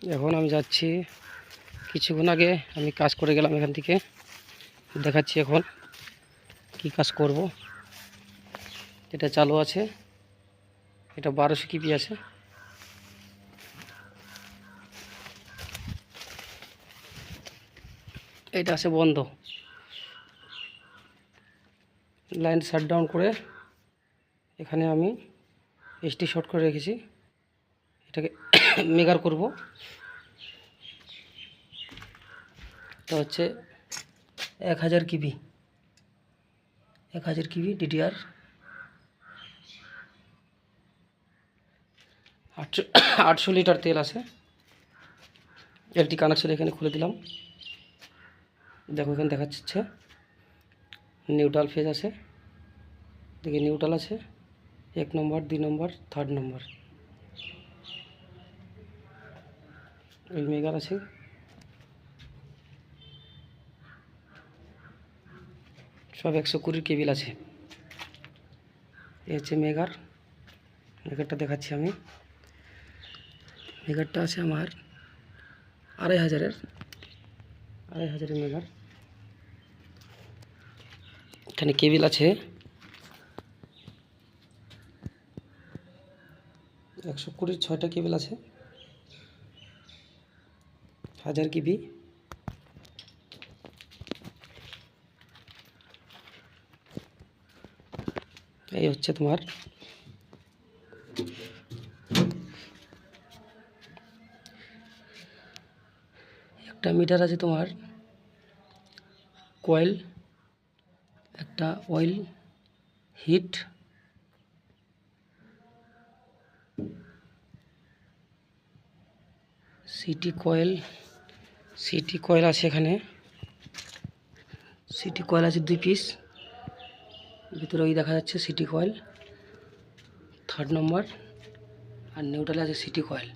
এখন আমি যাচ্ছি, কিছুক্ষণ আগে আমি কাজ করে গেলাম এখান থেকে, দেখাচ্ছি এখন কি কাজ করব। এটা চালু আছে, এটা 1200 কিপি আছে। এটা আছে বন্ধ, লাইন শাটডাউন করে এখানে আমি এসটি শর্ট করে রেখেছি। এটাকে মেগার করব। এটা হচ্ছে 1000 কিবি, 1000 কিবি ডিডিআর 800 লিটার তেল আছে। এলটি কানেকশন এখানে খুলে দিলাম, দেখো এখানে দেখাচ্ছে নিউট্রাল ফেজ আছে, দেখি নিউট্রাল আছে 1 নম্বর 2 নম্বর 3 নম্বর। ওই মেগার আছে, সব 120 কেবিল আছে। এই হচ্ছে মেগারটা দেখাচ্ছি আমি। মেগারটা আছে আমার 2500 মেগার। এখানে কেবিল আছে 120, 6টা কেবিল আছে, 1000 কিবি। এই হচ্ছে তোমার একটা মিটার আছে, তোমার কয়েল, একটা অয়েল হিট, সিটি কয়েল আছে এখানে। সিটি কয়েল আছে 2 পিস, ভিতরে ওই দেখা যাচ্ছে সিটি কয়েল 3 নম্বর, আর নিউট্রালে আছে সিটি কয়েল।